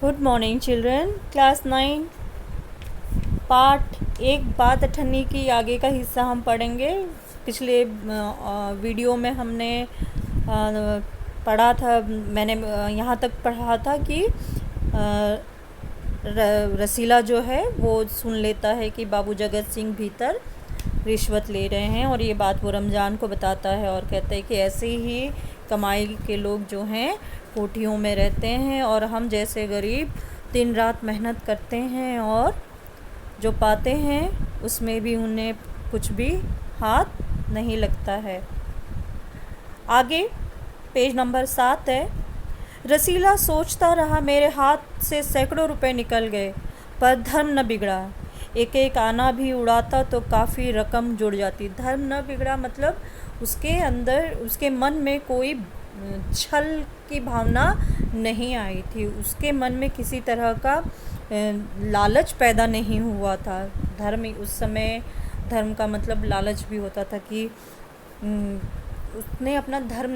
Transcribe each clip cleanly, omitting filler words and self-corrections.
Good morning children. Class 9 part एक बात अठन्नी की आगे का हिस्सा हम पढ़ेंगे। पिछले वीडियो में हमने पढ़ा था, मैंने यहाँ तक पढ़ा था कि रसीला जो है वो सुन लेता है कि बाबू जगत सिंह भीतर रिश्वत ले रहे हैं, और ये बात वो रमज़ान को बताता है और कहता है कि ऐसे ही कमाई के लोग जो हैं कोठियों में रहते हैं और हम जैसे गरीब दिन रात मेहनत करते हैं और जो पाते हैं उसमें भी उन्हें कुछ भी हाथ नहीं लगता है। आगे पेज नंबर 7 है। रसीला सोचता रहा, मेरे हाथ से सैकड़ों रुपए निकल गए पर धर्म न बिगड़ा। एक एक आना भी उड़ाता तो काफ़ी रकम जुड़ जाती। धर्म न बिगड़ा मतलब उसके अंदर, उसके मन में कोई छल की भावना नहीं आई थी, उसके मन में किसी तरह का लालच पैदा नहीं हुआ था। धर्म उस समय, धर्म का मतलब लालच भी होता था कि उसने अपना धर्म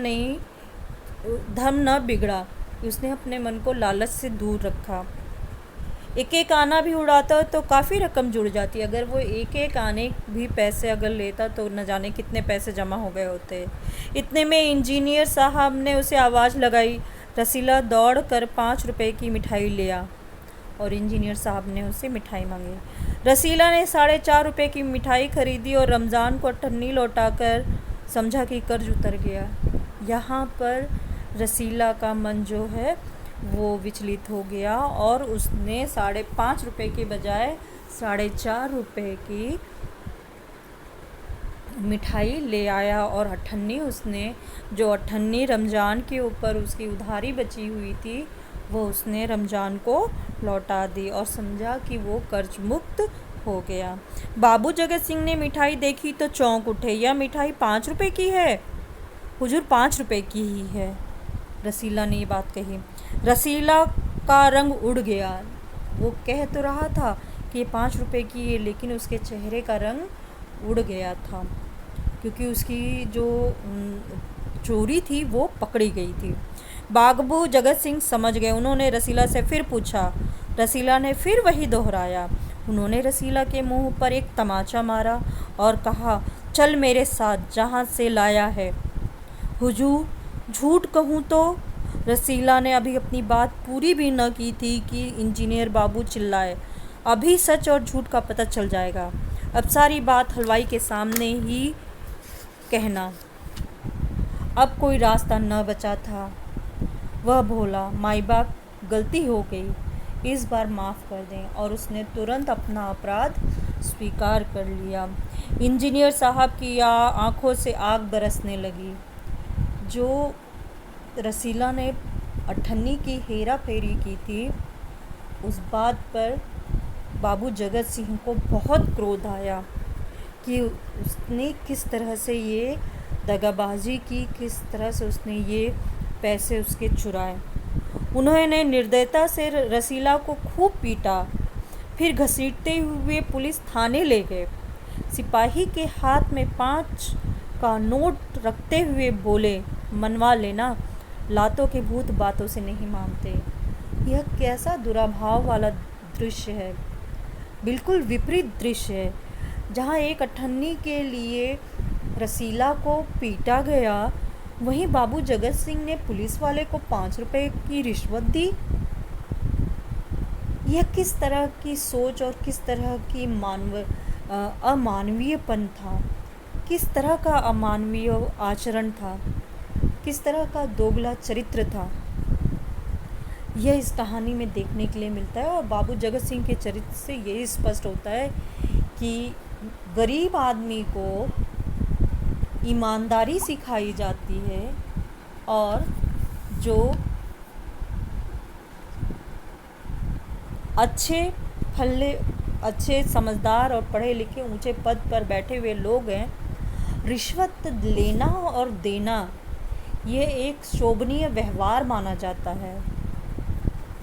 न बिगड़ा, उसने अपने मन को लालच से दूर रखा। एक एक आना भी उड़ाता तो काफ़ी रकम जुड़ जाती। अगर वो एक एक आने भी पैसे अगर लेता तो न जाने कितने पैसे जमा हो गए होते। इतने में इंजीनियर साहब ने उसे आवाज़ लगाई। रसीला दौड़ कर 5 रुपए की मिठाई लिया और इंजीनियर साहब ने उसे मिठाई मांगी। रसीला ने 4.5 रुपए की मिठाई खरीदी और रमज़ान को अठन्नी लौटाकर समझा कि कर्ज उतर गया। यहाँ पर रसीला का मन जो है वो विचलित हो गया और उसने 5.5 रुपए के बजाय 4.5 रुपए की मिठाई ले आया और अठन्नी रमज़ान के ऊपर उसकी उधारी बची हुई थी वो उसने रमज़ान को लौटा दी और समझा कि वो कर्ज मुक्त हो गया। बाबू जगत सिंह ने मिठाई देखी तो चौंक उठे। यह मिठाई 5 रुपए की है हुजूर, 5 रुपए की ही है, रसीला ने ये बात कही। रसीला का रंग उड़ गया। वो कह तो रहा था कि 5 रुपए की है, लेकिन उसके चेहरे का रंग उड़ गया था क्योंकि उसकी जो चोरी थी वो पकड़ी गई थी। बाबू जगत सिंह समझ गए। उन्होंने रसीला से फिर पूछा। रसीला ने फिर वही दोहराया। उन्होंने रसीला के मुंह पर एक तमाचा मारा और कहा, चल मेरे साथ जहाँ से लाया है। हुजूर, झूठ कहूँ तो? रसीला ने अभी अपनी बात पूरी भी न की थी कि इंजीनियर बाबू चिल्लाए, अभी सच और झूठ का पता चल जाएगा। अब सारी बात हलवाई के सामने ही कहना। अब कोई रास्ता न बचा था। वह बोला, माई बाप, गलती हो गई, इस बार माफ़ कर दें, और उसने तुरंत अपना अपराध स्वीकार कर लिया। इंजीनियर साहब की आंखों से आग बरसने लगी। जो रसीला ने अठन्नी की हेरा फेरी की थी उस बात पर बाबू जगत सिंह को बहुत क्रोध आया कि उसने किस तरह से ये दगाबाजी की, किस तरह से उसने ये पैसे उसके चुराए। उन्होंने निर्दयता से रसीला को खूब पीटा, फिर घसीटते हुए पुलिस थाने ले गए। सिपाही के हाथ में 5 का नोट रखते हुए बोले, मनवा लेना, लातों के भूत बातों से नहीं मानते। यह कैसा दुराभाव वाला दृश्य है, बिल्कुल विपरीत दृश्य है। जहाँ एक अठन्नी के लिए रसीला को पीटा गया, वहीं बाबू जगत सिंह ने पुलिस वाले को 5 रुपए की रिश्वत दी। यह किस तरह की सोच और किस तरह की अमानवीयपन था, किस तरह का अमानवीय आचरण था, किस तरह का दोगला चरित्र था, यह इस कहानी में देखने के लिए मिलता है। और बाबू जगत सिंह के चरित्र से यही स्पष्ट होता है कि गरीब आदमी को ईमानदारी सिखाई जाती है और जो अच्छे समझदार और पढ़े लिखे ऊंचे पद पर बैठे हुए लोग हैं, रिश्वत लेना और देना ये एक शोभनीय व्यवहार माना जाता है,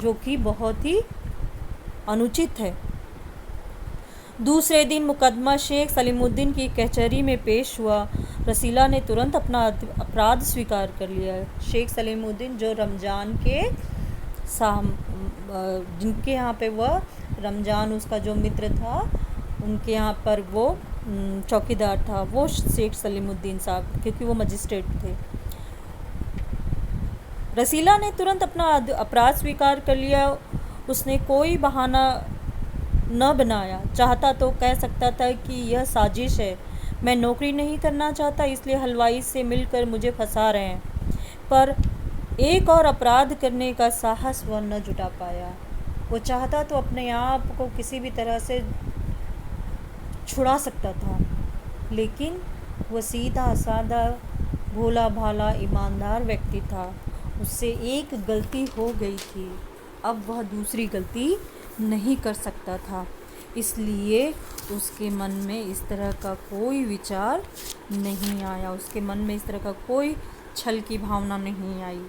जो कि बहुत ही अनुचित है। दूसरे दिन मुकदमा शेख सलीमुद्दीन की कचहरी में पेश हुआ। रसीला ने तुरंत अपना अपराध स्वीकार कर लिया। शेख सलीमुद्दीन जो रमज़ान के जिनके यहाँ पे वह रमज़ान उसका जो मित्र था उनके यहाँ पर वो चौकीदार था, वो शेख सलीमुद्दीन साहब, क्योंकि वो मजिस्ट्रेट थे। रसीला ने तुरंत अपना अपराध स्वीकार कर लिया। उसने कोई बहाना न बनाया। चाहता तो कह सकता था कि यह साजिश है, मैं नौकरी नहीं करना चाहता इसलिए हलवाई से मिलकर मुझे फंसा रहे हैं, पर एक और अपराध करने का साहस वह न जुटा पाया। वो चाहता तो अपने आप को किसी भी तरह से छुड़ा सकता था, लेकिन वह सीधा साधा भोला भाला ईमानदार व्यक्ति था। उससे एक गलती हो गई थी, अब वह दूसरी गलती नहीं कर सकता था, इसलिए उसके मन में इस तरह का कोई विचार नहीं आया, उसके मन में इस तरह का कोई छल की भावना नहीं आई।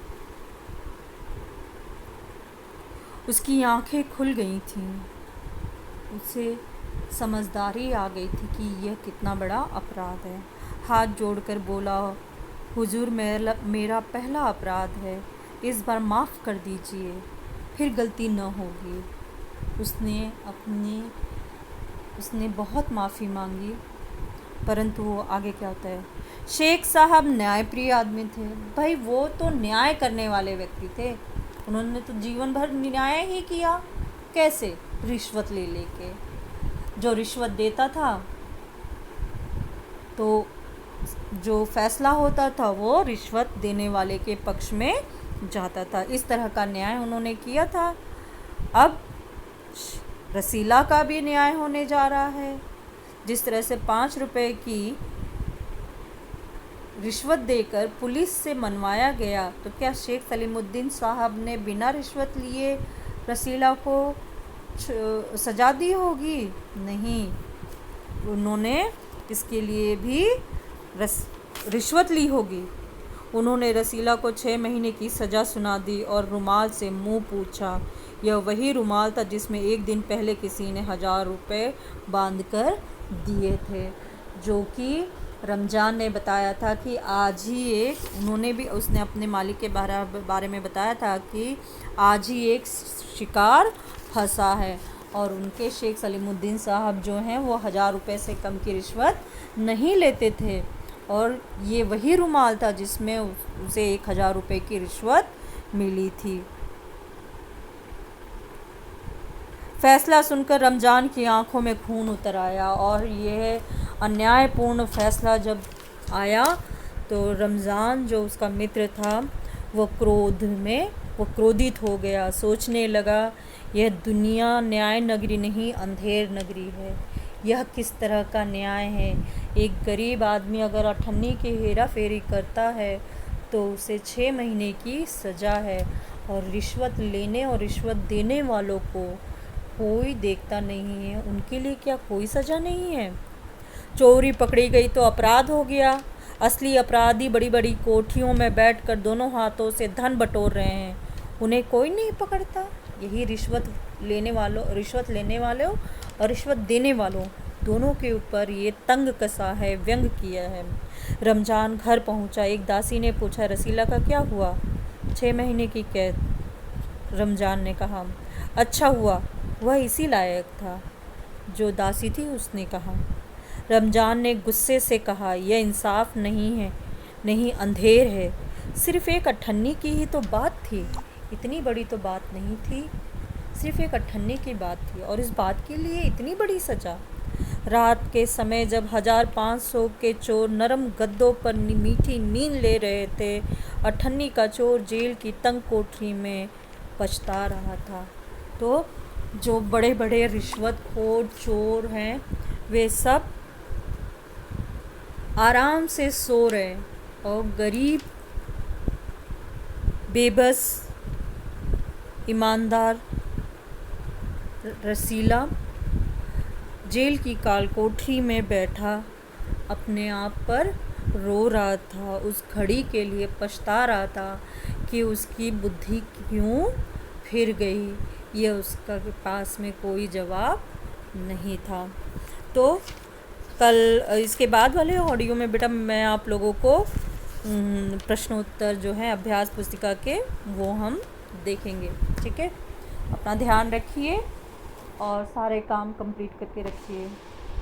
उसकी आंखें खुल गई थीं, उसे समझदारी आ गई थी कि यह कितना बड़ा अपराध है। हाथ जोड़कर बोला, हुजूर मेरा पहला अपराध है, इस बार माफ़ कर दीजिए, फिर गलती न होगी। उसने बहुत माफ़ी मांगी, परंतु वो आगे क्या होता है। शेख साहब न्यायप्रिय आदमी थे। भाई वो तो न्याय करने वाले व्यक्ति थे, उन्होंने तो जीवन भर न्याय ही किया। कैसे? रिश्वत ले लेके। जो रिश्वत देता था तो जो फैसला होता था वो रिश्वत देने वाले के पक्ष में जाता था। इस तरह का न्याय उन्होंने किया था। अब रसीला का भी न्याय होने जा रहा है। जिस तरह से 5 रुपए की रिश्वत देकर पुलिस से मनवाया गया, तो क्या शेख सलीमुद्दीन साहब ने बिना रिश्वत लिए रसीला को सजा दी होगी? नहीं, उन्होंने इसके लिए भी रिश्वत ली होगी। उन्होंने रसीला को 6 महीने की सज़ा सुना दी और रुमाल से मुंह पूछा। यह वही रुमाल था जिसमें एक दिन पहले किसी ने 1000 रुपये बांध कर दिए थे, जो कि रमज़ान ने बताया था कि आज ही उसने अपने मालिक के बारे में बताया था कि आज ही एक शिकार फंसा है। और उनके शेख सलीमुद्दीन साहब जो हैं वो 1000 रुपये से कम की रिश्वत नहीं लेते थे, और ये वही रुमाल था जिसमें उसे 1000 रुपये की रिश्वत मिली थी। फैसला सुनकर रमज़ान की आंखों में खून उतर आया, और यह अन्यायपूर्ण फैसला जब आया तो रमज़ान जो उसका मित्र था वो क्रोधित हो गया। सोचने लगा, यह दुनिया न्याय नगरी नहीं अंधेर नगरी है। यह किस तरह का न्याय है? एक गरीब आदमी अगर अठन्नी की हेरा फेरी करता है तो उसे 6 महीने की सज़ा है, और रिश्वत लेने और रिश्वत देने वालों को कोई देखता नहीं है, उनके लिए क्या कोई सज़ा नहीं है? चोरी पकड़ी गई तो अपराध हो गया। असली अपराधी बड़ी बड़ी कोठियों में बैठकर दोनों हाथों से धन बटोर रहे हैं, उन्हें कोई नहीं पकड़ता। यही रिश्वत लेने वालों और रिश्वत देने वालों दोनों के ऊपर ये तंग कसा है, व्यंग किया है। रमज़ान घर पहुंचा। एक दासी ने पूछा, रसीला का क्या हुआ? 6 महीने की कैद, रमज़ान ने कहा। अच्छा हुआ, वह इसी लायक था, जो दासी थी उसने कहा। रमज़ान ने गुस्से से कहा, यह इंसाफ नहीं है, नहीं अंधेर है। सिर्फ़ एक अठन्नी की ही तो बात थी, इतनी बड़ी तो बात नहीं थी। सिर्फ़ एक अठन्नी की बात थी, और इस बात के लिए इतनी बड़ी सज़ा। रात के समय जब 1500 के चोर नरम गद्दों पर मीठी नींद ले रहे थे, अठन्नी का चोर जेल की तंग कोठरी में पछता रहा था। तो जो बड़े बड़े रिश्वतखोर चोर हैं वे सब आराम से सो रहे, और गरीब बेबस ईमानदार रसीला जेल की काल कोठरी में बैठा अपने आप पर रो रहा था। उस घड़ी के लिए पछता रहा था कि उसकी बुद्धि क्यों फिर गई। यह उसका पास में कोई जवाब नहीं था। तो कल इसके बाद वाले ऑडियो में बेटा मैं आप लोगों को प्रश्नोत्तर जो है अभ्यास पुस्तिका के वो हम देखेंगे, ठीक है। अपना ध्यान रखिए और सारे काम कंप्लीट करके रखिए।